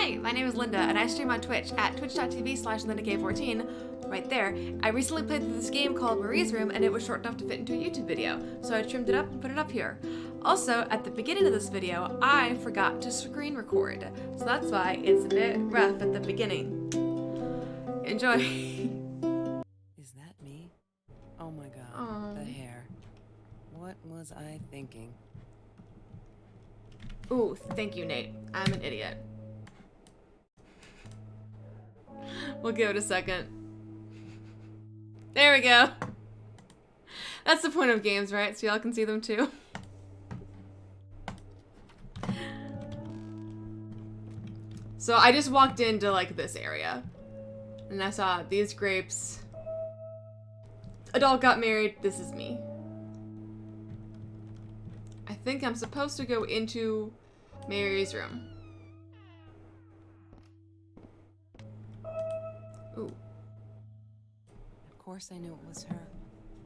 Hi, my name is Linda, and I stream on Twitch at twitch.tv/LindaK14. Right there. I recently played through this game called Marie's Room, and it was short enough to fit into a YouTube video, so I trimmed it up and put it up here. Also, at the beginning of this video, I forgot to screen record, so that's why it's a bit rough at the beginning. Enjoy. Is that me? Oh my god, the hair. What was I thinking? Ooh, thank you, Nate. I'm an idiot. We'll give it a second. There we go. That's the point of games, right? So y'all can see them too. So I just walked into like this area and I saw these grapes. Adult got married. This is me. I think I'm supposed to go into Mary's room. Ooh. Of course I knew it was her.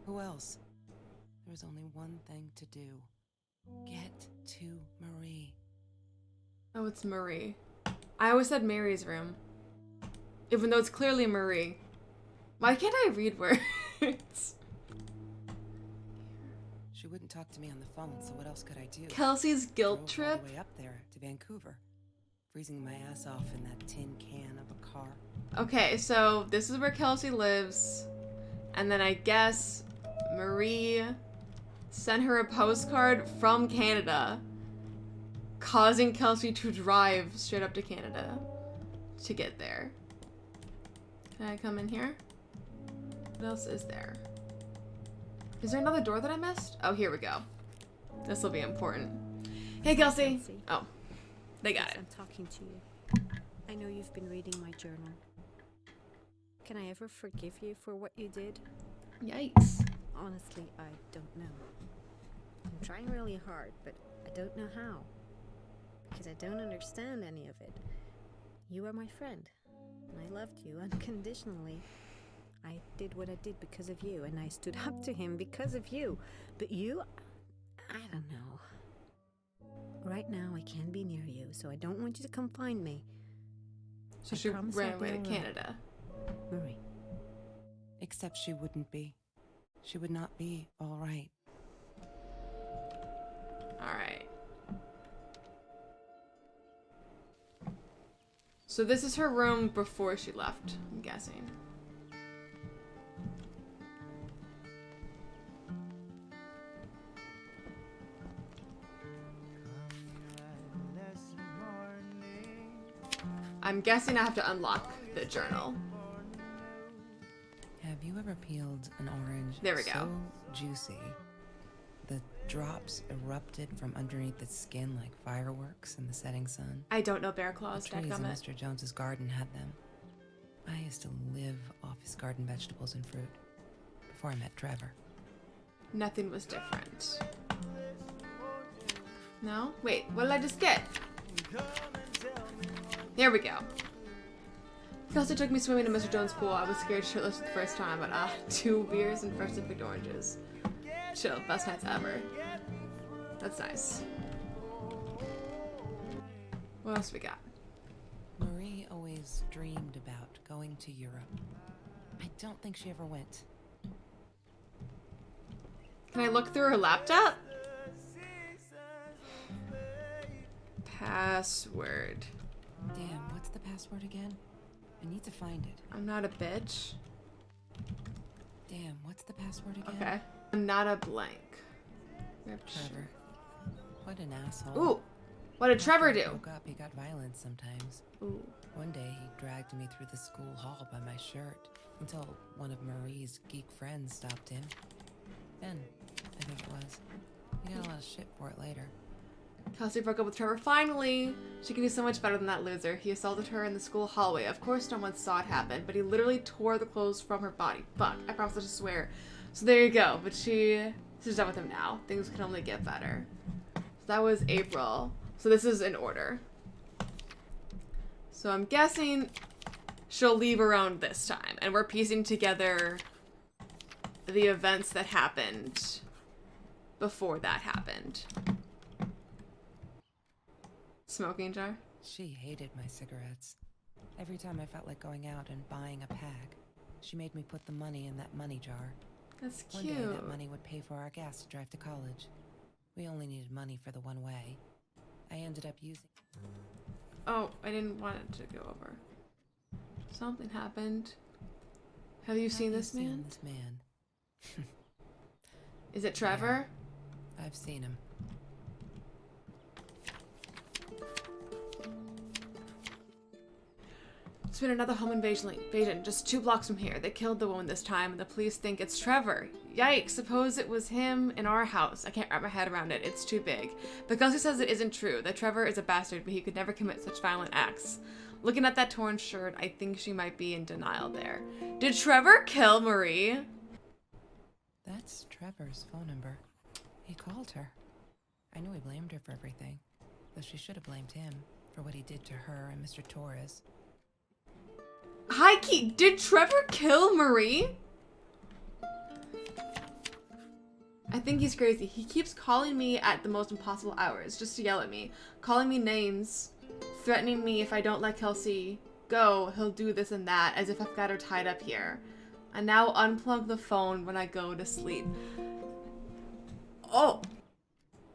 Who else? There was only one thing to do. Get to Marie. Oh, it's Marie. I always said Mary's room. Even though it's clearly Marie. Why can't I read words? She wouldn't talk to me on the phone, so what else could I do? Kelsey's guilt Drove trip? all the way up there to Vancouver. Freezing my ass off in that tin can of a car. Okay, so this is where Kelsey lives. And then I guess Marie sent her a postcard from Canada, causing Kelsey to drive straight up to Canada to get there. Can I come in here? What else is there? Is there another door that I missed? Oh, here we go. This will be important. Hey, Kelsey. Oh, they got it. I'm talking to you. I know you've been reading my journal. Can I ever forgive you for what you did? Yikes. Honestly, I don't know. I'm trying really hard, but I don't know how. Because I don't understand any of it. You are my friend, and I loved you unconditionally. I did what I did because of you, and I stood up to him because of you. But you, I don't know. Right now, I can't be near you, so I don't want you to come find me. So she ran away to Canada. Marie. Except she wouldn't be. She would not be all right. Alright. So this is her room before she left, I'm guessing. I'm guessing I have to unlock the journal. Have you ever peeled an orange There we go. so juicy the drops erupted from underneath its skin like fireworks in the setting sun? I don't know bear claws, The trees in dadgummit. Mr. Jones's garden had them. I used to live off his garden vegetables and fruit before I met Trevor. Nothing was different. No? Wait, what did I just get? Here we go. Kelsey took me swimming in Mr. Jones' pool. I was scared shitless the first time, but 2 beers and freshly picked oranges. Chill, best nights ever. That's nice. What else we got? Marie always dreamed about going to Europe. I don't think she ever went. Can I look through her laptop? Password. Damn, what's the password again? I need to find it. I'm not a bitch. Damn, what's the password again? Okay. I'm not a blank. Trevor. What an asshole. Ooh! What did Trevor do? Woke up, he got violent sometimes. Ooh. One day he dragged me through the school hall by my shirt until one of Marie's geek friends stopped him. Ben, I think it was. He got a lot of shit for it later. Kelsey broke up with Trevor finally. She can do so much better than that loser. He assaulted her in the school hallway. Of course no one saw it happen, but he literally tore the clothes from her body. Fuck, I promise not to swear. So there you go, but she's done with him now. Things can only get better. So that was April. So this is in order. So I'm guessing she'll leave around this time, and we're piecing together the events that happened before that happened. Smoking jar? She hated my cigarettes. Every time I felt like going out and buying a pack, she made me put the money in that money jar. That's One cute. day that money would pay for our gas to drive to college. We only needed money for the one way. I ended up using... Oh, I didn't want it to go over. Something happened. Have you seen this man? This man. Is it Trevor? Yeah, I've seen him. It's been another home invasion just 2 blocks from here. They killed the woman this time, and the police think it's Trevor. Yikes, suppose it was him in our house. I can't wrap my head around it. It's too big. But Kelsey says it isn't true, that Trevor is a bastard, but he could never commit such violent acts. Looking at that torn shirt, I think she might be in denial there. Did Trevor kill Marie? That's Trevor's phone number. He called her. I knew he blamed her for everything, though she should have blamed him for what he did to her and Mr. Torres. Heike, did Trevor kill Marie? I think he's crazy. He keeps calling me at the most impossible hours just to yell at me, calling me names, threatening me if I don't let Kelsey go, he'll do this and that, as if I've got her tied up here. I now unplug the phone when I go to sleep. Oh!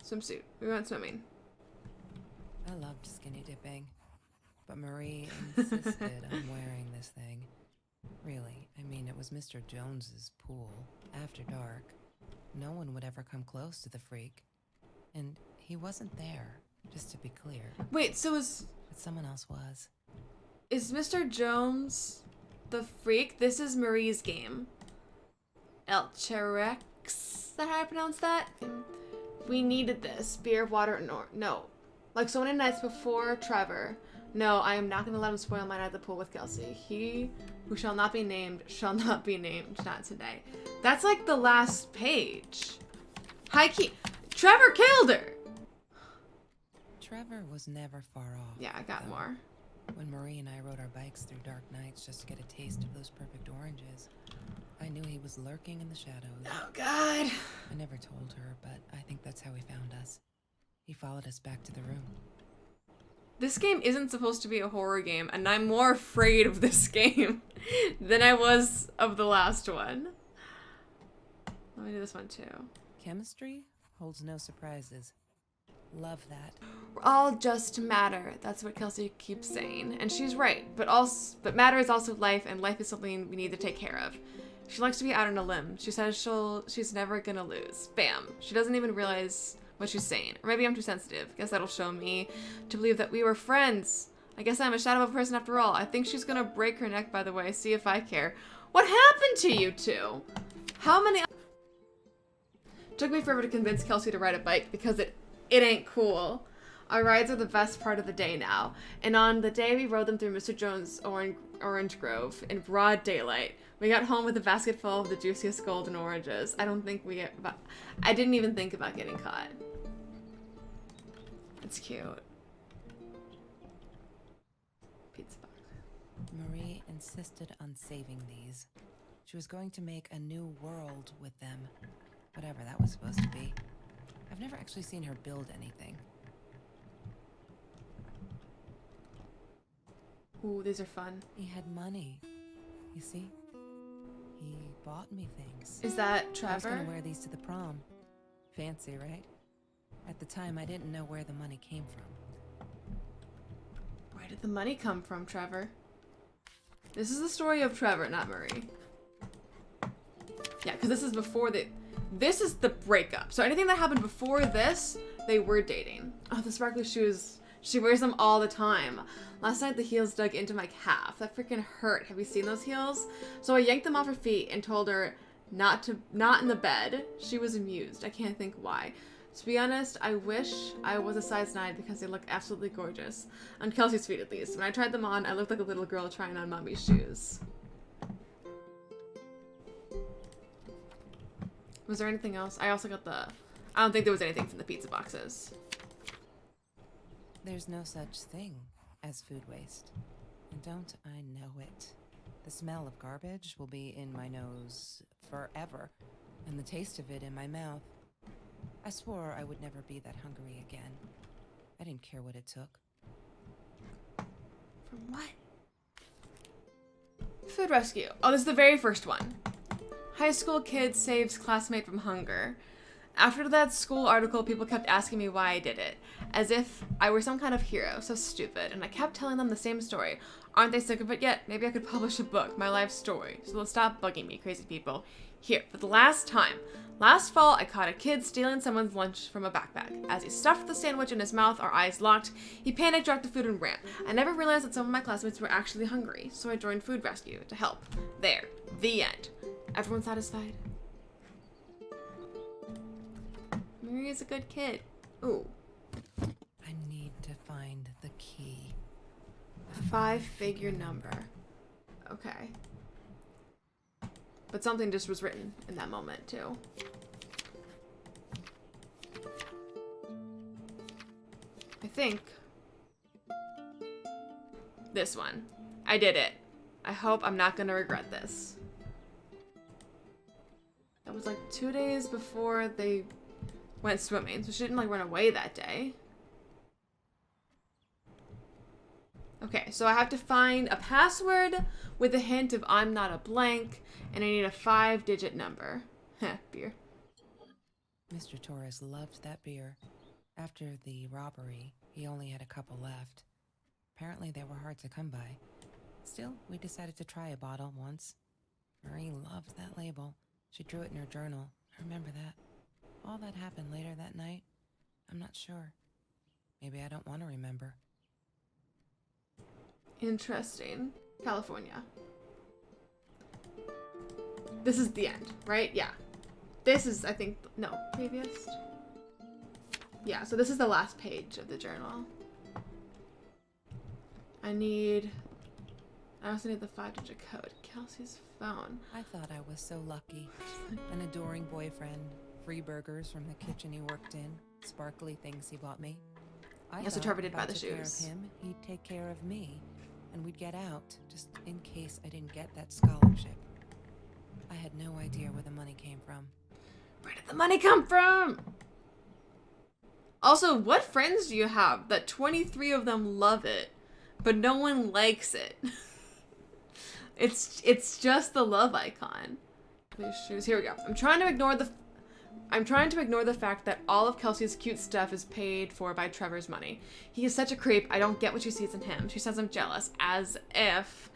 Swimsuit. We went swimming. I loved skinny dipping, but Marie insisted on wearing this thing. Really, I mean, it was Mr. Jones's pool, after dark. No one would ever come close to the freak. And he wasn't there, just to be clear. Wait, so is But someone else was. Mr. Jones the freak? This is Marie's game. El Cherex? Is that how I pronounce that? We needed this. Beer, water, no. Like so many nights before Trevor. No, I am not going to let him spoil my night at the pool with Kelsey. He who shall not be named shall not be named. Not today. That's like the last page. High key. Trevor killed her! Trevor was never far off. Yeah, I got though. more. When Marie and I rode our bikes through dark nights just to get a taste of those perfect oranges, I knew he was lurking in the shadows. Oh, God. I never told her, but I think that's how he found us. He followed us back to the room. This game isn't supposed to be a horror game, and I'm more afraid of this game than I was of the last one. Let me do this one too. Chemistry holds no surprises. Love that. We're all just matter. That's what Kelsey keeps saying, and she's right. But matter is also life, and life is something we need to take care of. She likes to be out on a limb. She says she's never gonna lose. Bam. She doesn't even realize what she's saying. Or maybe I'm too sensitive. Guess that'll show me to believe that we were friends. I guess I'm a shadow of a person after all. I think she's gonna break her neck, by the way. See if I care. What happened to you two? How many... Took me forever to convince Kelsey to ride a bike because it ain't cool. Our rides are the best part of the day now. And on the day we rode them through Mr. Jones' orange grove in broad daylight, we got home with a basket full of the juiciest golden oranges. I didn't even think about getting caught. It's cute. Pizza box. Marie insisted on saving these. She was going to make a new world with them. Whatever that was supposed to be. I've never actually seen her build anything. Ooh, these are fun. He had money. You see? He bought me things. Is that I was Trevor? gonna wear these to the prom. Fancy, right? At the time, I didn't know where the money came from. Where did the money come from, Trevor? This is the story of Trevor, not Marie. Yeah, because this is before this is the breakup. So anything that happened before this, they were dating. Oh, the sparkly shoes. She wears them all the time. Last night, the heels dug into my calf. That freaking hurt. Have you seen those heels? So I yanked them off her feet and told her not in the bed. She was amused. I can't think why. To be honest, I wish I was a size 9 because they look absolutely gorgeous. On Kelsey's feet, at least. When I tried them on, I looked like a little girl trying on mommy's shoes. Was there anything else? I also got I don't think there was anything from the pizza boxes. There's no such thing as food waste. And don't I know it? The smell of garbage will be in my nose forever, and the taste of it in my mouth. I swore I would never be that hungry again. I didn't care what it took. From what? Food rescue. Oh, this is the very first one. High school kid saves classmate from hunger. After that school article, people kept asking me why I did it, as if I were some kind of hero. So stupid. And I kept telling them the same story. Aren't they sick of it yet? Maybe I could publish a book, my life story. So they'll stop bugging me, crazy people. Here, for the last time. Last fall, I caught a kid stealing someone's lunch from a backpack. As he stuffed the sandwich in his mouth, our eyes locked. He panicked, dropped the food, and ran. I never realized that some of my classmates were actually hungry, so I joined food rescue to help. There. The end. Everyone satisfied? Maria's a good kid. Ooh. I need to find the key. A 5-figure number. Okay. But something just was written in that moment, too. I think. This one. I did it. I hope I'm not gonna regret this. That was like 2 days before they went swimming, so she didn't like run away that day. Okay, so I have to find a password with a hint of I'm not a blank, and I need a 5-digit number. Heh, beer. Mr. Torres loved that beer. After the robbery, he only had a couple left. Apparently they were hard to come by. Still, we decided to try a bottle once. Marie loved that label. She drew it in her journal. I remember that. All that happened later that night, I'm not sure. Maybe I don't want to remember. Interesting. California. This is the end, right? Yeah. This is, I think, no, previous. Yeah, so this is the last page of the journal. I also need the 5-digit code. Kelsey's phone. I thought I was so lucky. An adoring boyfriend, free burgers from the kitchen he worked in, sparkly things he bought me. I so thought Trevor did if buy I the took care of shoes. him, he'd take care of me, and we'd get out, just in case I didn't get that scholarship. I had no idea where the money came from. Where did the money come from? Also, what friends do you have that 23 of them love it, but no one likes it? It's just the love icon. These shoes. Here we go. I'm trying to ignore the fact that all of Kelsey's cute stuff is paid for by Trevor's money. He is such a creep. I don't get what she sees in him. She says I'm jealous, as if.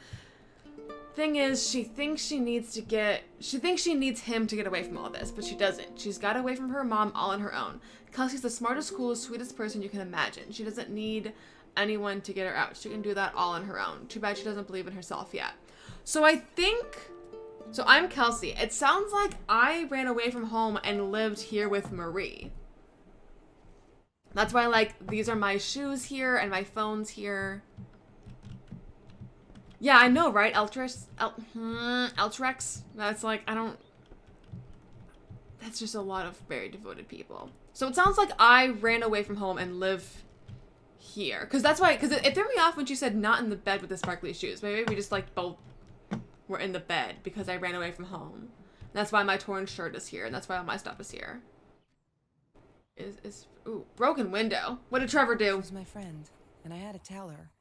Thing is, she thinks she needs him to get away from all this, but she doesn't. She's got away from her mom all on her own. Kelsey's the smartest, coolest, sweetest person you can imagine. She doesn't need anyone to get her out. She can do that all on her own. Too bad she doesn't believe in herself yet. So I'm Kelsey. It sounds like I ran away from home and lived here with Marie. That's why, like, these are my shoes here and my phone's here. Yeah, I know, right? Eltrex? That's like, that's just a lot of very devoted people. So it sounds like I ran away from home and live here. Because it threw me off when she said not in the bed with the sparkly shoes. Maybe we just, like, both were in the bed because I ran away from home. And that's why my torn shirt is here, and that's why all my stuff is here. Ooh, broken window. What did Trevor do? She was my friend, and I had to tell her.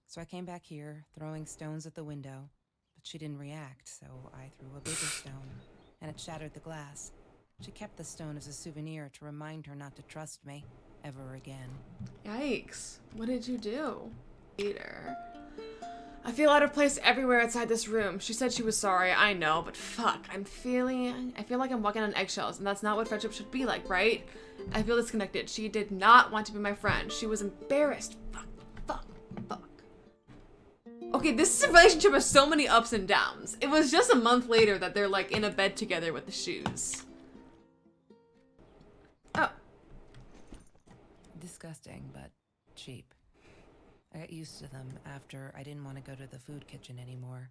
So I came back here, throwing stones at the window, but she didn't react, so I threw a bigger stone, and it shattered the glass. She kept the stone as a souvenir to remind her not to trust me ever again. Yikes. What did you do? Peter. I feel out of place everywhere outside this room. She said she was sorry, I know, but fuck, I feel like I'm walking on eggshells, and that's not what friendship should be like, right? I feel disconnected. She did not want to be my friend. She was embarrassed. Fuck. Okay, this relationship has so many ups and downs. It was just a month later that they're, like, in a bed together with the shoes. Oh. Disgusting, but cheap. I got used to them after I didn't want to go to the food kitchen anymore.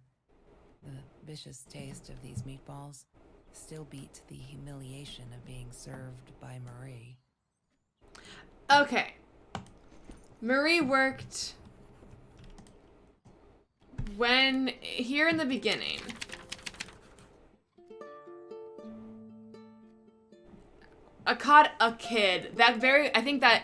The vicious taste of these meatballs still beat the humiliation of being served by Marie. Okay. Marie worked here in the beginning. I caught a kid. I think that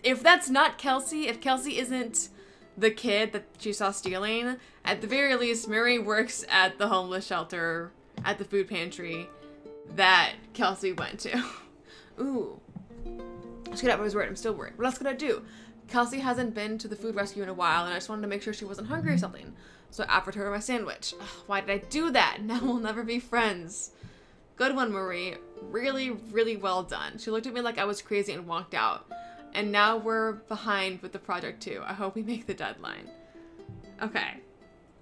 if that's not Kelsey, if Kelsey isn't the kid that she saw stealing. At the very least, Marie works at the homeless shelter, at the food pantry that Kelsey went to. Ooh. I just got I was worried. I'm still worried. What else could I do? Kelsey hasn't been to the food rescue in a while, and I just wanted to make sure she wasn't hungry or something. So I offered her my sandwich. Ugh, why did I do that? Now we'll never be friends. Good one, Marie. Really, really well done. She looked at me like I was crazy and walked out. And now we're behind with the project too. I hope we make the deadline. Okay.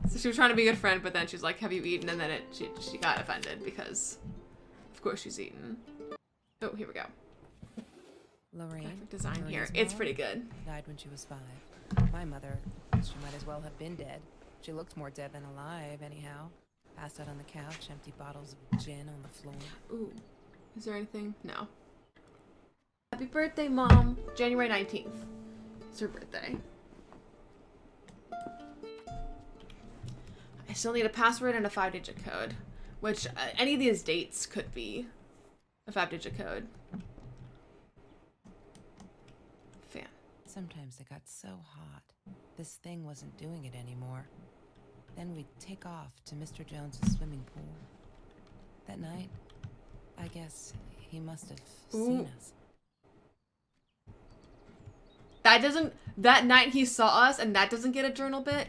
So she was trying to be a good friend, but then she's like, have you eaten? And then she got offended because, of course, she's eaten. Oh, here we go. Lorraine. Graphic design Marie's here. It's mom, pretty good. died when she was 5. My mother, she might as well have been dead. She looked more dead than alive, anyhow. Passed out on the couch, empty bottles of gin on the floor. Ooh. Is there anything? No. Happy birthday, Mom. January 19th. It's her birthday. I still need a password and a 5-digit code, which any of these dates could be a 5-digit code. Fan. Sometimes it got so hot. This thing wasn't doing it anymore. Then we'd take off to Mr. Jones's swimming pool. That night, I guess he must have seen us. That night he saw us, and that doesn't get a journal bit.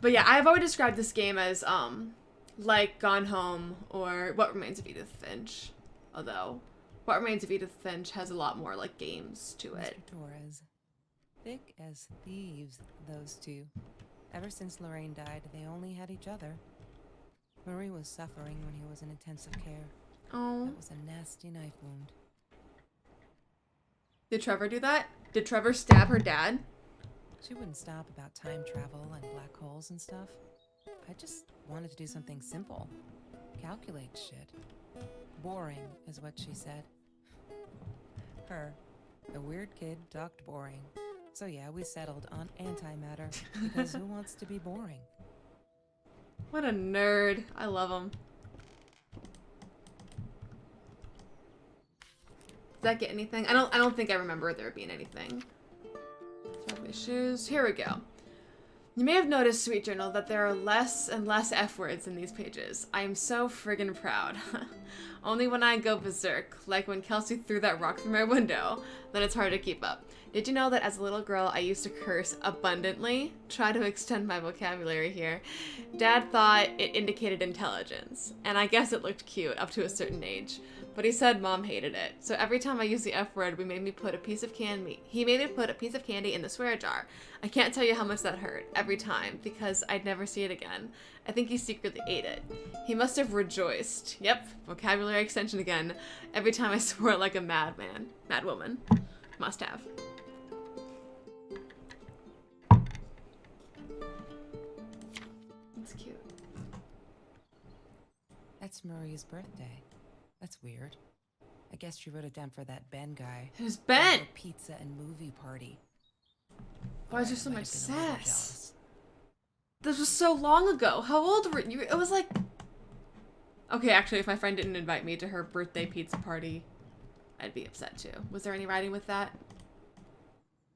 But yeah, I've always described this game as, like Gone Home or What Remains of Edith Finch. Although, What Remains of Edith Finch has a lot more, like, games to it. Mr. Torres. Thick as thieves, those two. Ever since Lorraine died, they only had each other. Marie was suffering when he was in intensive care. Oh. That was a nasty knife wound. Did Trevor do that? Did Trevor stab her dad? She wouldn't stop about time travel and black holes and stuff. I just wanted to do something simple. Calculate shit. Boring, is what she said. Her, the weird kid, talked boring. So yeah, we settled on antimatter, because who wants to be boring? What a nerd. I love him. Did that get anything? I don't think I remember there being anything. Throw away shoes. Here we go. You may have noticed, Sweet Journal, that there are less and less F words in these pages. I am so friggin' proud. Only when I go berserk, like when Kelsey threw that rock through my window, then it's hard to keep up. Did you know that as a little girl, I used to curse abundantly? Try to extend my vocabulary here. Dad thought it indicated intelligence, and I guess it looked cute up to a certain age. But he said Mom hated it. So every time I used the F word, he made me put a piece of candy in the swear jar. I can't tell you how much that hurt every time because I'd never see it again. I think he secretly ate it. He must have rejoiced. Yep, vocabulary extension again. Every time I swore like a madman. Madwoman. Must have. That's cute. That's Marie's birthday. That's weird. I guess she wrote it down for that Ben guy. Who's Ben? For pizza and movie party. Why is there so Might much have been a little sass? jealous. This was so long ago. How old were you? It was like... Okay, actually, if my friend didn't invite me to her birthday pizza party, I'd be upset too. Was there any writing with that?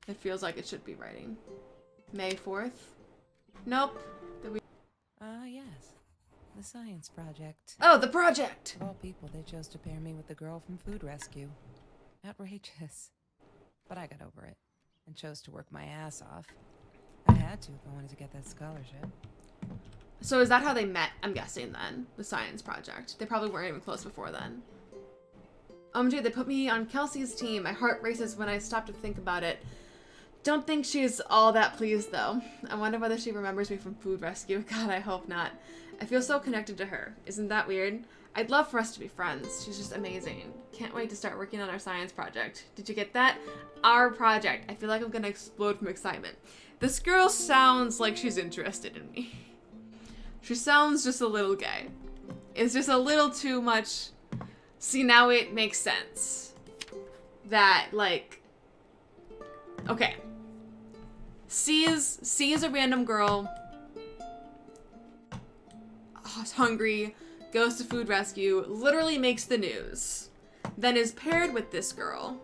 It feels like it should be writing. May 4th? Nope. Yes. The science project. Oh, the project! Of all people, they chose to pair me with the girl from Food Rescue. Outrageous. But I got over it, and chose to work my ass off. I had to if I wanted to get that scholarship. So is that how they met, I'm guessing then? The science project. They probably weren't even close before then. Dude, they put me on Kelsey's team. My heart races when I stop to think about it. Don't think she's all that pleased, though. I wonder whether she remembers me from Food Rescue. God, I hope not. I feel so connected to her. Isn't that weird? I'd love for us to be friends. She's just amazing. Can't wait to start working on our science project. Did you get that? Our project. I feel like I'm gonna explode from excitement. This girl sounds like she's interested in me. She sounds just a little gay. It's just a little too much. See, now it makes sense. That, like... Okay. Sees a random girl. Hungry. Goes to Food Rescue. Literally makes the news. Then is paired with this girl.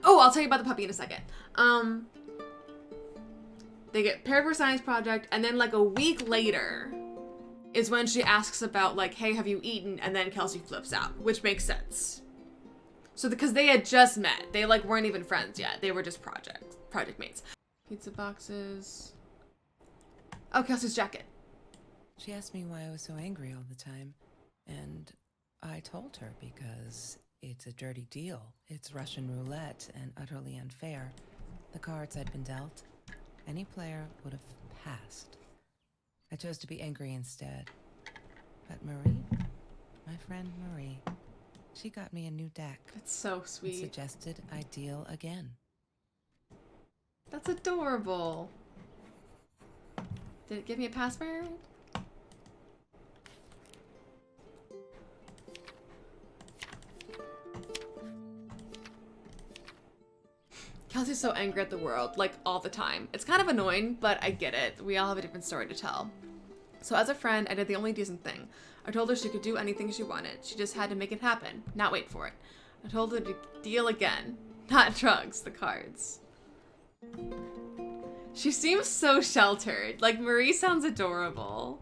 Oh, I'll tell you about the puppy in a second. They get paired for science project, and then like a week later is when she asks about like, hey, have you eaten? And then Kelsey flips out, which makes sense. So because they had just met, they like weren't even friends yet. They were just project mates. Pizza boxes. Oh, Kelsey's jacket. She asked me why I was so angry all the time, and I told her because it's a dirty deal. It's Russian roulette and utterly unfair. The cards I'd been dealt, any player would have passed. I chose to be angry instead. But Marie, my friend Marie, she got me a new deck. That's so And sweet. suggested I deal again. That's adorable. Did it give me a password? Kelsey's so angry at the world, like, all the time. It's kind of annoying, but I get it. We all have a different story to tell. So as a friend, I did the only decent thing. I told her she could do anything she wanted. She just had to make it happen, not wait for it. I told her to deal again. Not drugs, the cards. She seems so sheltered. Like, Marie sounds adorable.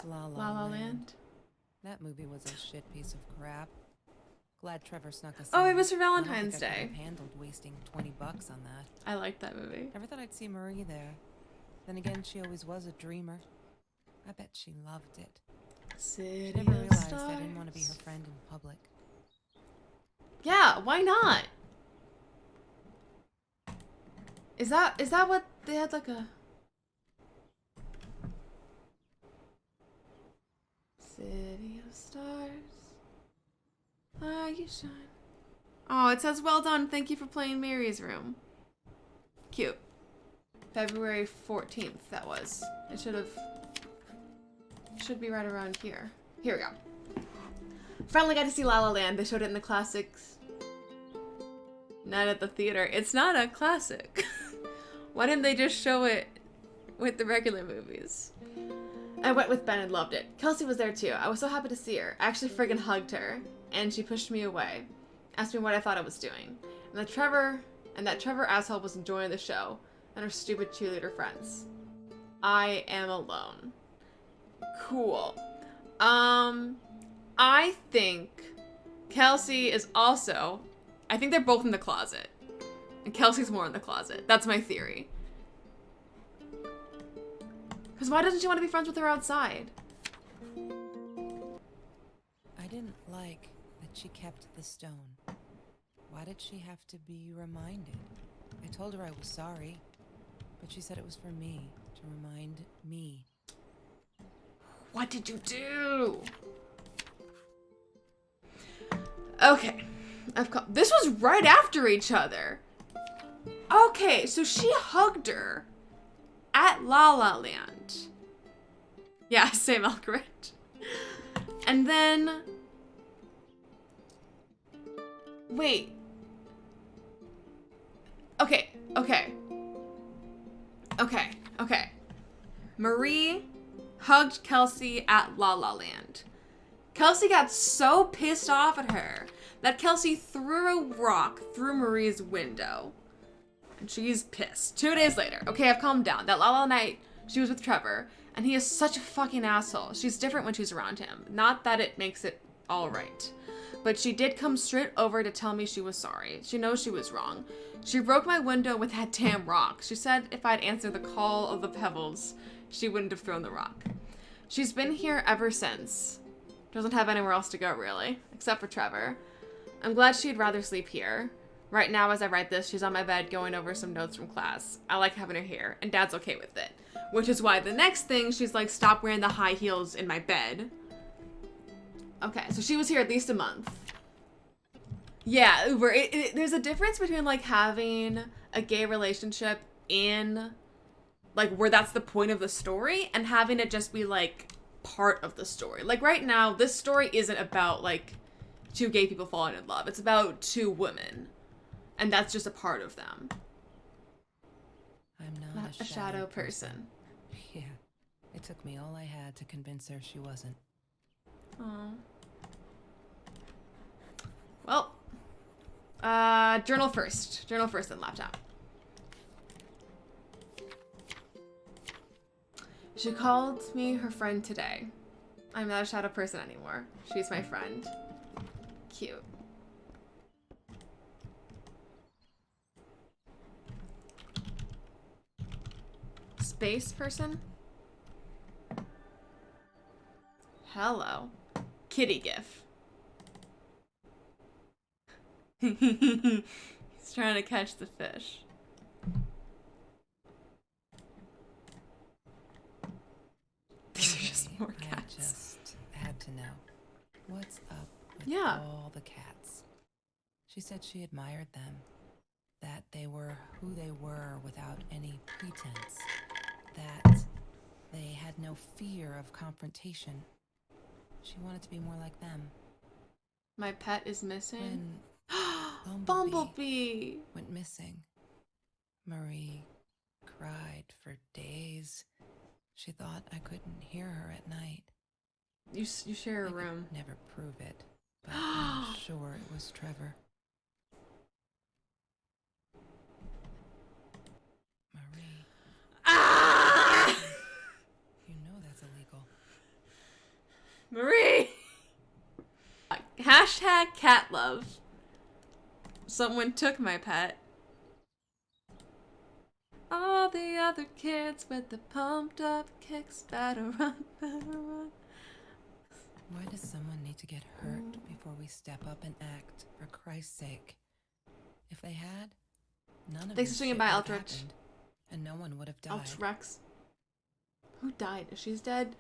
La La La Land. That movie was a shit piece of crap. Glad Trevor snuck us Oh, in. it was for I don't Valentine's think I could Day. have handled wasting $20 on that. I liked that movie. Never thought I'd see Marie there. Then again, she always was a dreamer. I bet she loved it. City Never of realized Stars. I didn't want to be her friend in public. Yeah, why not? Is that what they had, like a City of Stars? Are you shine? Oh, it says well done. Thank you for playing Mary's Room. Cute. February 14th, that was. It should be right around here. Here we go. Finally got to see La La Land. They showed it in the classics. Not at the theater. It's not a classic. Why didn't they just show it with the regular movies? I went with Ben and loved it. Kelsey was there too. I was so happy to see her. I actually friggin' hugged her. And she pushed me away. Asked me what I thought I was doing. And that Trevor asshole was enjoying the show. And her stupid cheerleader friends. I am alone. Cool. I think Kelsey is also... I think they're both in the closet. And Kelsey's more in the closet. That's my theory. Because why doesn't she want to be friends with her outside? I didn't like that she kept the stone. Why did she have to be reminded? I told her I was sorry, but she said it was for me, to remind me. What did you do? Okay. This was right after each other. Okay, so she hugged her at La La Land. Yeah, same Algorand. And then... Wait. Okay. Marie hugged Kelsey at La La Land. Kelsey got so pissed off at her that Kelsey threw a rock through Marie's window. And she's pissed. 2 days later. Okay, I've calmed down. That La La night, she was with Trevor, and he is such a fucking asshole. She's different when she's around him. Not that it makes it all right. But she did come straight over to tell me she was sorry. She knows she was wrong. She broke my window with that damn rock. She said if I'd answered the call of the pebbles, she wouldn't have thrown the rock. She's been here ever since. Doesn't have anywhere else to go, really. Except for Trevor. I'm glad she'd rather sleep here. Right now, as I write this, she's on my bed going over some notes from class. I like having her here, and Dad's okay with it. Which is why the next thing, she's like, stop wearing the high heels in my bed. Okay, so she was here at least a month. Yeah, Uber. There's a difference between like having a gay relationship in like where that's the point of the story and having it just be like part of the story. Like right now, this story isn't about like two gay people falling in love. It's about two women. And that's just a part of them. I'm Not a shadow person. Yeah, it took me all I had to convince her she wasn't. Aww. Well, Journal first. Journal first, then laptop. She called me her friend today. I'm not a shadow person anymore. She's my friend. Cute. Space person? Hello. Kitty gif. He's trying to catch the fish. These are just more cats. I just had to know. What's up with Yeah. all the cats? She said she admired them. That they were who they were without any pretense. That they had no fear of confrontation. She wanted to be more like them. My pet is missing. When Bumblebee! went missing, Marie cried for days. She thought I couldn't hear her at night. You share a I could room. never prove it, but I'm sure it was Trevor. Marie, Ah! you know that's illegal. Marie! Hashtag cat love. Someone took my pet. All the other kids with the pumped up kicks better run, better run. Why does someone need to get hurt before we step up and act, for Christ's sake? If they had, none of Thanks this for swinging shit by, would have Eldritch. happened, and no one would have died. Rex. Who died? She's dead.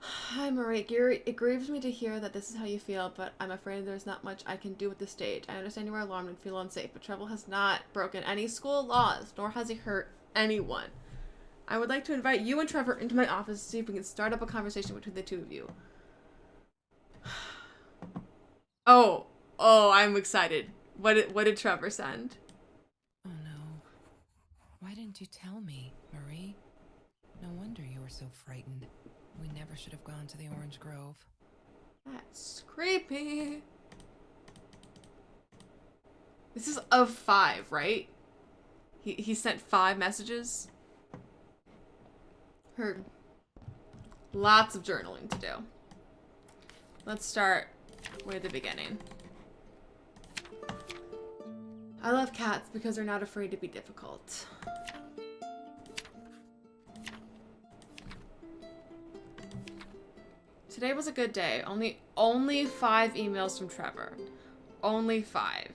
Hi, Marie. It grieves me to hear that this is how you feel, but I'm afraid there's not much I can do at this stage. I understand you are alarmed and feel unsafe, but Trevor has not broken any school laws, nor has he hurt anyone. I would like to invite you and Trevor into my office to see if we can start up a conversation between the two of you. Oh, I'm excited. What did Trevor send? Oh no. Why didn't you tell me, Marie? No wonder you were so frightened. We never should have gone to the Orange Grove. That's creepy. This is of 5, right? He sent 5 messages. Heard lots of journaling to do. Let's start with the beginning. I love cats because they're not afraid to be difficult. Today was a good day. Only 5 emails from Trevor. Only 5.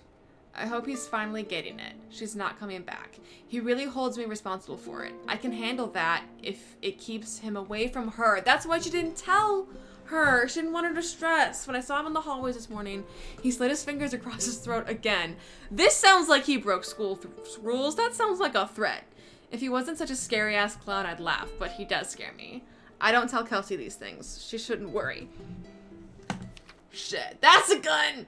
I hope he's finally getting it. She's not coming back. He really holds me responsible for it. I can handle that if it keeps him away from her. That's why she didn't tell her. She didn't want her to stress. When I saw him in the hallways this morning, he slid his fingers across his throat again. This sounds like he broke school rules. That sounds like a threat. If he wasn't such a scary-ass clown, I'd laugh, but he does scare me. I don't tell Kelsey these things. She shouldn't worry. Shit, that's a gun!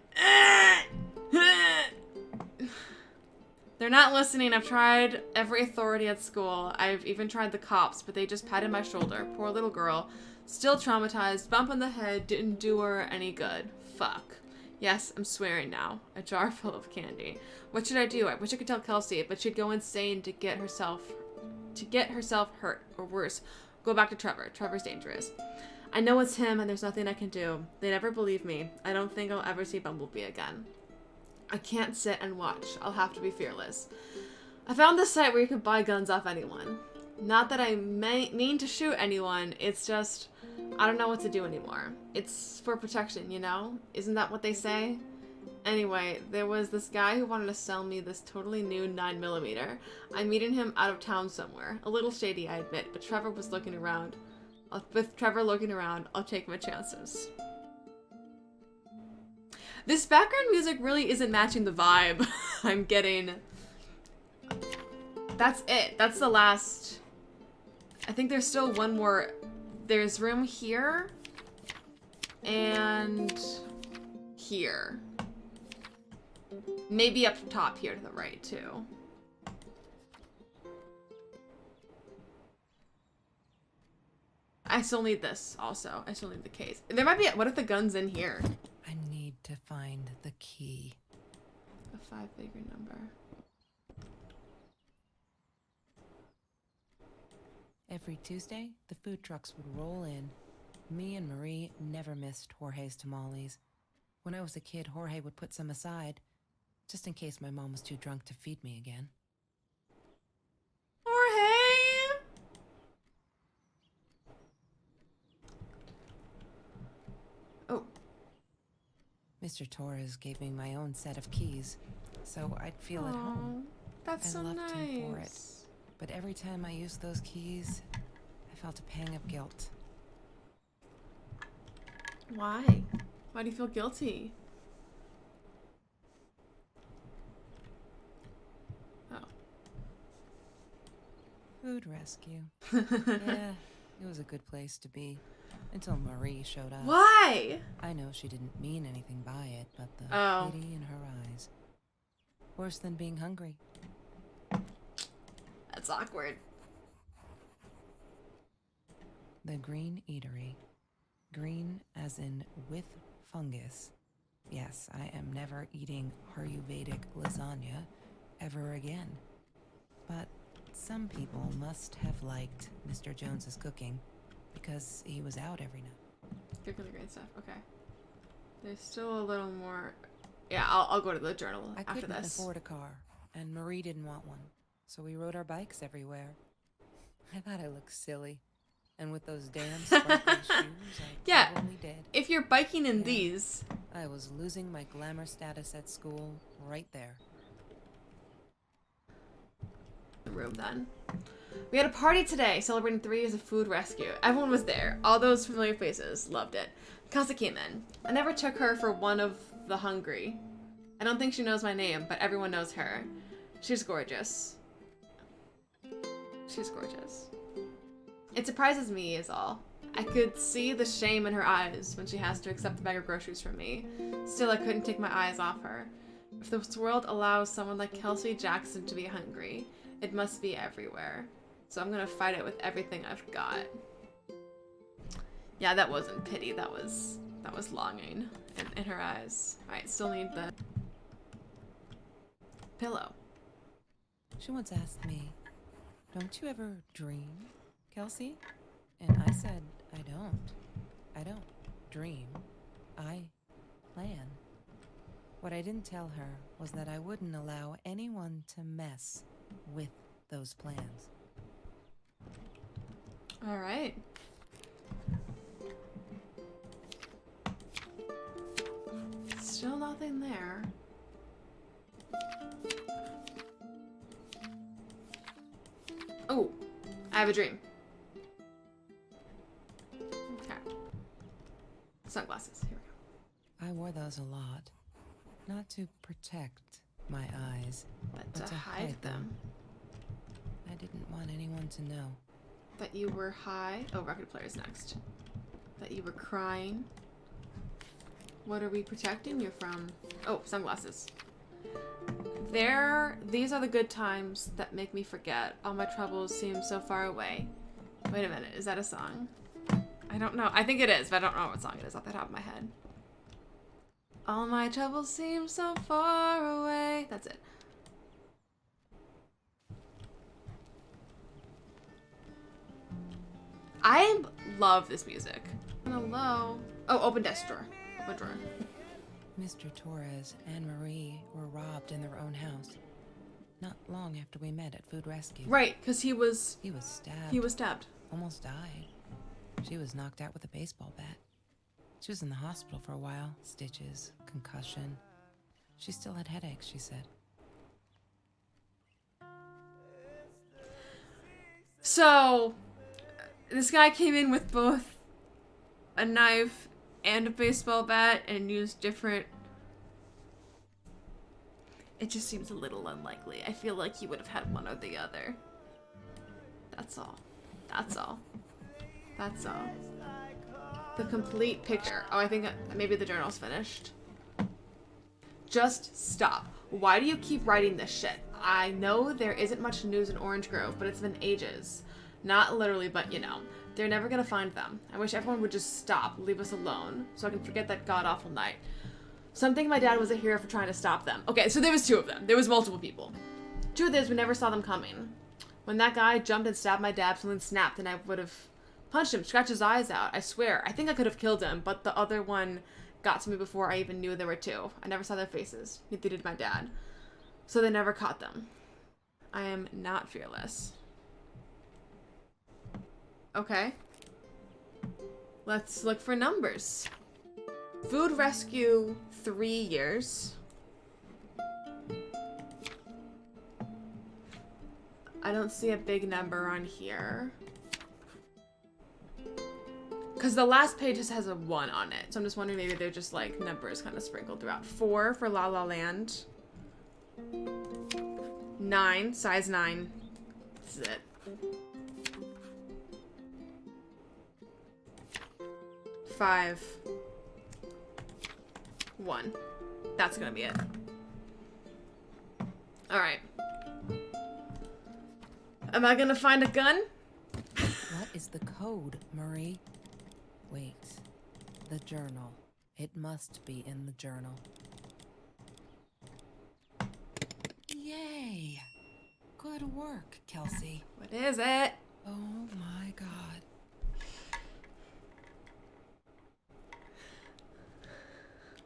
They're not listening. I've tried every authority at school. I've even tried the cops, but they just patted my shoulder. Poor little girl. Still traumatized. Bump on the head didn't do her any good. Fuck. Yes, I'm swearing now. A jar full of candy. What should I do? I wish I could tell Kelsey, but she'd go insane to get herself hurt, or worse. Go back to Trevor. Trevor's dangerous. I know it's him and there's nothing I can do. They never believe me. I don't think I'll ever see Bumblebee again. I can't sit and watch. I'll have to be fearless. I found this site where you can buy guns off anyone. Not that I mean to shoot anyone, it's just, I don't know what to do anymore. It's for protection, you know? Isn't that what they say? Anyway, there was this guy who wanted to sell me this totally new 9mm. I'm meeting him out of town somewhere. A little shady, I admit, but Trevor was looking around. With Trevor looking around, I'll take my chances. This background music really isn't matching the vibe I'm getting. That's it. That's the last. I think there's still one more. There's room here and here. Maybe up top here to the right, too. I still need this, also. I still need the case. There might be... What if the gun's in here? I need to find the key. 5-figure number. Every Tuesday, the food trucks would roll in. Me and Marie never missed Jorge's tamales. When I was a kid, Jorge would put some aside, just in case my mom was too drunk to feed me again. Jorge! Oh. Mr. Torres gave me my own set of keys, so I'd feel at home. That's I so loved nice. him for it. But every time I used those keys, I felt a pang of guilt. Why? Why do you feel guilty? Oh. Food rescue. Yeah, it was a good place to be. Until Marie showed up. Why? I know she didn't mean anything by it, but the pity in her eyes. Worse than being hungry. That's awkward. The Green Eatery. Green as in with fungus. Yes, I am never eating Ayurvedic lasagna ever again. But some people must have liked Mr. Jones's cooking because he was out every night. Good for the great stuff. Okay. There's still a little more. Yeah, I'll go to the journal I after couldn't this. afford a car, and Marie didn't want one, so we rode our bikes everywhere. I thought I looked silly. And with those damn sparkly shoes, I probably did. If you're biking in these. I was losing my glamour status at school right there. Room then. We had a party today celebrating 3 years of food rescue. Everyone was there. All those familiar faces. Loved it. Kelsey came in. I never took her for one of the hungry. I don't think she knows my name, but everyone knows her. She's gorgeous. She's gorgeous. It surprises me is all. I could see the shame in her eyes when she has to accept a bag of groceries from me. Still, I couldn't take my eyes off her. If this world allows someone like Kelsey Jackson to be hungry, it must be everywhere. So I'm gonna fight it with everything I've got. Yeah, that wasn't pity. That was longing in her eyes. Alright, still need the pillow. She once asked me, "Don't you ever dream, Kelsey?" And I said, I don't dream. I plan. What I didn't tell her was that I wouldn't allow anyone to mess with those plans. Alright. Still nothing there. Oh, I have a dream. Okay. Sunglasses, here we go. I wore those a lot. Not to protect my eyes, But to hide them. I didn't want anyone to know. That you were high. Oh, record player's next. That you were crying. What are we protecting you from? Oh, sunglasses. These are the good times that make me forget. All my troubles seem so far away. Wait a minute, is that a song? I don't know. I think it is, but I don't know what song it is off the top of my head. All my troubles seem so far away. That's it. I love this music. Hello. Oh, open desk drawer. Open drawer. Mr. Torres and Marie were robbed in their own house. Not long after we met at Food Rescue. Right, because he was stabbed. He was stabbed. Almost died. She was knocked out with a baseball bat. She was in the hospital for a while. Stitches, concussion. She still had headaches, she said. So, this guy came in with both a knife and a baseball bat and used different... It just seems a little unlikely. I feel like he would have had one or the other. That's all. That's all. That's all. The complete picture. Oh, I think maybe the journal's finished. Just stop. Why do you keep writing this shit? I know there isn't much news in Orange Grove, but it's been ages. Not literally, but you know. They're never gonna find them. I wish everyone would just stop, leave us alone, so I can forget that god-awful night. Some think my dad was a hero for trying to stop them. Okay, so there was 2 of them. There was multiple people. Truth is, we never saw them coming. When that guy jumped and stabbed my dad, something snapped and I would have punched him, scratched his eyes out. I swear. I think I could have killed him, but the other one got to me before I even knew there were 2. I never saw their faces. Neither did my dad. So they never caught them. I am not fearless. Okay. Let's look for numbers. Food rescue, 3 years. I don't see a big number on here. Because the last page just has a 1 on it. So I'm just wondering maybe they're just like numbers kind of sprinkled throughout. 4 for La La Land. 9, size 9. This is it. 5. 1. That's gonna be it. Alright. Am I gonna find a gun? What is the code, Marie? Wait. The journal. It must be in the journal. Yay! Good work, Kelsey. What is it? Oh my god.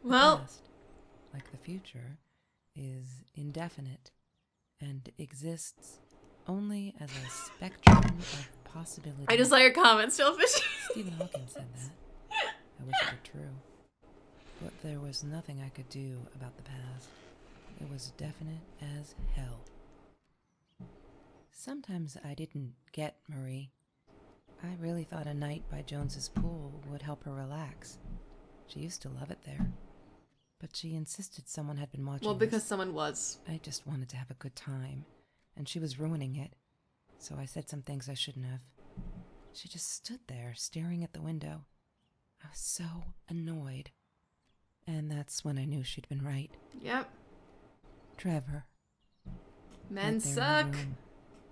Well, The past, like the future, is indefinite and exists only as a spectrum of possibility. I just saw your comments, Stillfish. Stephen Hawking said that. I wish it were true. But there was nothing I could do about the past. It was definite as hell. Sometimes I didn't get Marie. I really thought a night by Jones's pool would help her relax. She used to love it there. But she insisted someone had been watching Well, because us. someone was. I just wanted to have a good time, and she was ruining it. So I said some things I shouldn't have. She just stood there, staring at the window. I was so annoyed. And that's when I knew she'd been right. Yep. Trevor. Men right there in the suck. room.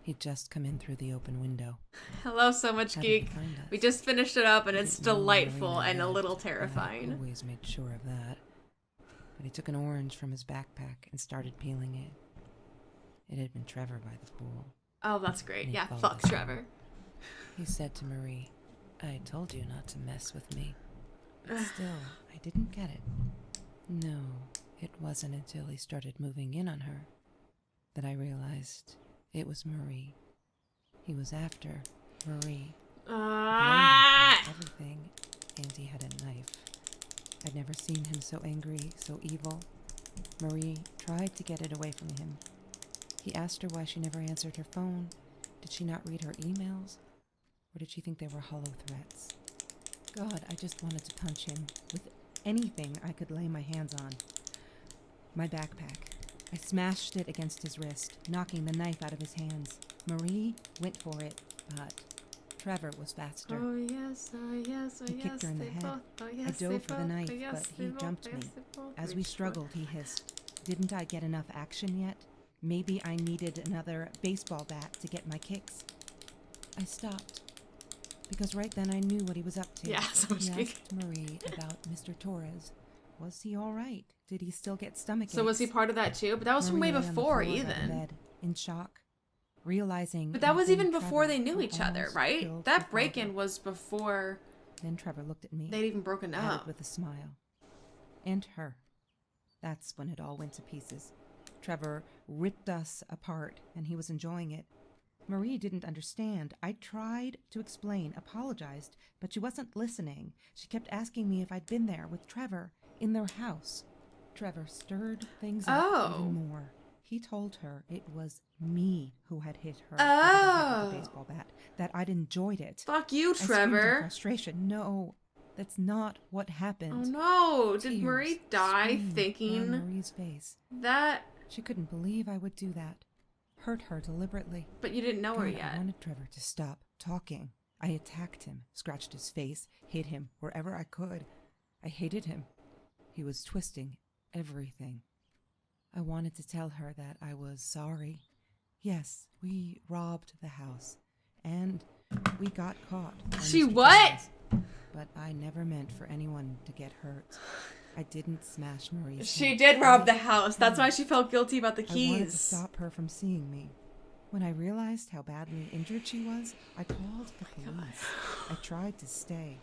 He'd just come in through the open window. Hello, So Much How did he Geek. find us? We just finished it up and He it's didn't know delightful Marina and a left. little I terrifying. always made sure of that. But he took an orange from his backpack and started peeling it. It had been Trevor by the pool. Oh, that's great. And he Yeah, followed fuck us Trevor. He said to Marie, I told you not to mess with me. But still, I didn't get it. No, it wasn't until he started moving in on her that I realized it was Marie. He was after Marie. Ah! Blamed her for everything, and he had a knife. I'd never seen him so angry, so evil. Marie tried to get it away from him. He asked her why she never answered her phone. Did she not read her emails? Or did she think they were hollow threats? God, I just wanted to punch him with anything I could lay my hands on. My backpack. I smashed it against his wrist, knocking the knife out of his hands. Marie went for it, but Trevor was faster. Oh yes, oh yes, oh He yes. kicked her in the they head. both- Oh, yes, I they dove for the both- knife, oh, yes, but they he both- jumped yes, me. they both As we reached for it. struggled, he hissed, Didn't I get enough action yet? Maybe I needed another baseball bat to get my kicks. I stopped, because right then I knew what he was up to. Yeah, So Much He Geek. asked Marie about Mr. Torres. Was he all right? Did he still get stomach aches? So was he part of that too? But that was from way Marie lay on the before floor by the even. bed, in shock, realizing. But that was anything even before Trevor they knew had each other, almost right? killed That her break-in father. was before Then Trevor looked at me. they'd even broken added up. with a smile. And her. That's when it all went to pieces. Trevor ripped us apart, and he was enjoying it. Marie didn't understand. I tried to explain, apologized, but she wasn't listening. She kept asking me if I'd been there with Trevor in their house. Trevor stirred things up Oh. even more. He told her it was me who had hit her over the head with a baseball bat, that I'd enjoyed it. Fuck you, I screamed in Trevor. frustration. No, that's not what happened. Oh no! Did Tears Marie die streamed down thinking Marie's face. that? She couldn't believe I would do that. Hurt her deliberately. But you didn't know her God, I yet. wanted Trevor to stop talking. I attacked him, scratched his face, hit him wherever I could. I hated him. He was twisting everything. I wanted to tell her that I was sorry. Yes, we robbed the house. And we got caught. by She Mr. what? Torrance. But I never meant for anyone to get hurt. I didn't smash Marie's She head. did rob the I house. That's why didn't. she felt guilty about the I wanted to keys. stop her from seeing me. When I realized how badly injured she was, I called the police. I tried to stay,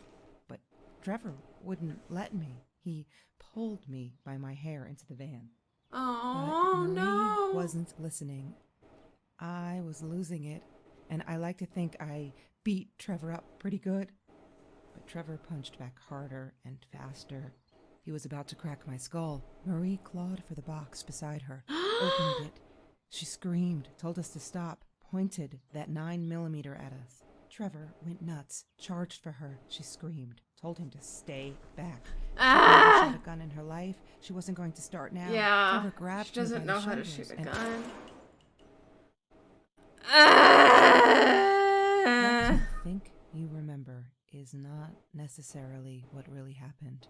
but Trevor wouldn't let me. He pulled me by my hair into the van. Oh, But Marie no. wasn't listening. I was losing it, and I like to think I beat Trevor up pretty good. But Trevor punched back harder and faster. He was about to crack my skull. Marie clawed for the box beside her, opened it. She screamed, told us to stop, pointed that 9mm at us. Trevor went nuts, charged for her. She screamed, told him to stay back. She never shot a gun in her life. She wasn't going to start now. Yeah. Trevor grabbed She doesn't me by know the how to shoulders shoot a and gun. what you think you remember is not necessarily what really happened,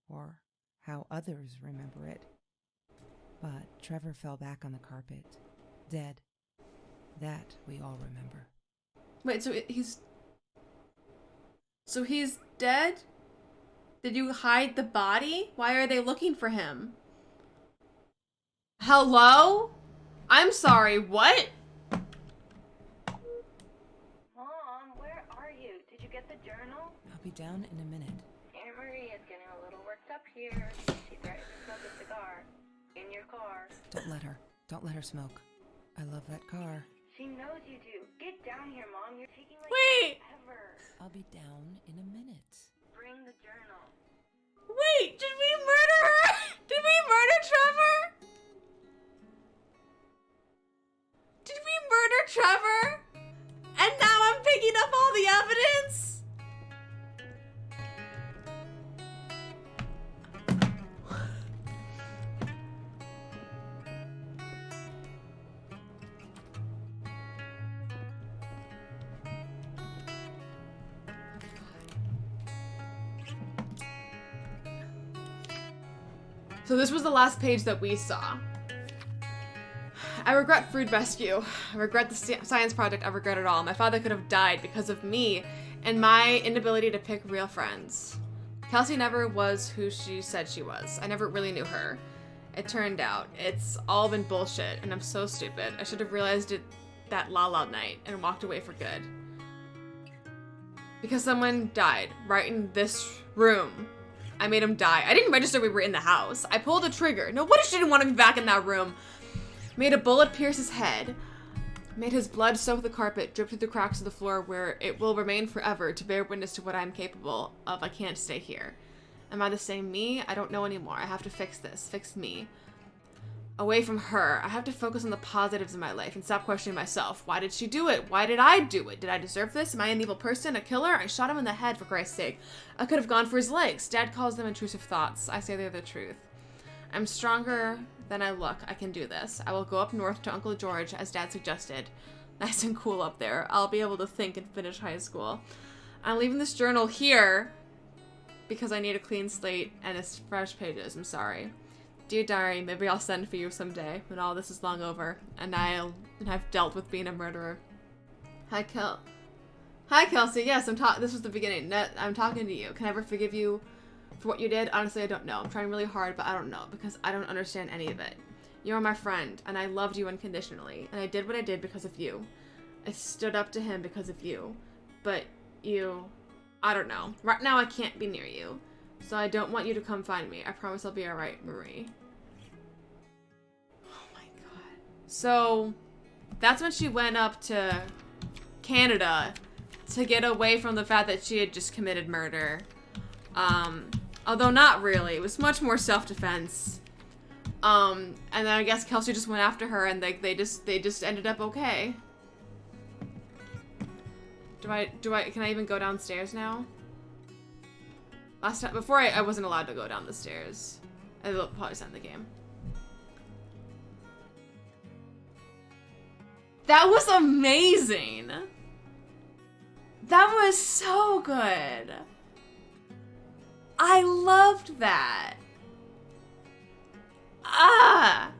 or how others remember it. But Trevor fell back on the carpet, dead. That we all remember. Wait, so he's dead? Did you hide the body? Why are they looking for him? Hello? I'm sorry, what? Mom, where are you? Did you get the journal? I'll be down in a minute. Aunt Marie is getting a little worked up here. She threatened to smoke a cigar. In your car. Don't let her. Don't let her smoke. I love that car. She knows you do. Get down here, Mom. You're taking like Wait! forever. I'll be down in a minute. Bring the journal. Wait, did we murder her? Did we murder Trevor? Did we murder Trevor? And now I'm picking up all the evidence? So this was the last page that we saw. I regret food rescue. I regret the science project. I regret it all. My father could have died because of me and my inability to pick real friends. Kelsey never was who she said she was. I never really knew her. It turned out it's all been bullshit, and I'm so stupid. I should have realized it that La La night and walked away for good. Because someone died right in this room. I made him die. I didn't register we were in the house. I pulled the trigger. No wonder she didn't want to be back in that room. Made a bullet pierce his head. Made his blood soak the carpet, drip through the cracks of the floor where it will remain forever to bear witness to what I'm capable of. I can't stay here. Am I the same me? I don't know anymore. I have to fix this. Fix me. Away from her. I have to focus on the positives in my life and stop questioning myself. Why did she do it? Why did I do it? Did I deserve this? Am I an evil person? A killer? I shot him in the head, for Christ's sake. I could have gone for his legs. Dad calls them intrusive thoughts. I say they're the truth. I'm stronger than I look. I can do this. I will go up north to Uncle George, as Dad suggested. Nice and cool up there. I'll be able to think and finish high school. I'm leaving this journal here because I need a clean slate and it's fresh pages. I'm sorry. Dear diary, maybe I'll send for you someday when all this is long over and I've dealt with being a murderer. Hi, Kelsey. Yes, this was the beginning. I'm talking to you. Can I ever forgive you for what you did? Honestly, I don't know. I'm trying really hard, but I don't know because I don't understand any of it. You are my friend, and I loved you unconditionally, and I did what I did because of you. I stood up to him because of you, but I don't know. Right now, I can't be near you, so I don't want you to come find me. I promise I'll be alright, Marie. Oh my god. So, that's when she went up to Canada to get away from the fact that she had just committed murder. Although not really. It was much more self-defense. And then I guess Kelsey just went after her and they just ended up okay. Can I even go downstairs now? Last time, before I wasn't allowed to go down the stairs. I'll probably send the game. That was amazing! That was so good! I loved that! Ah!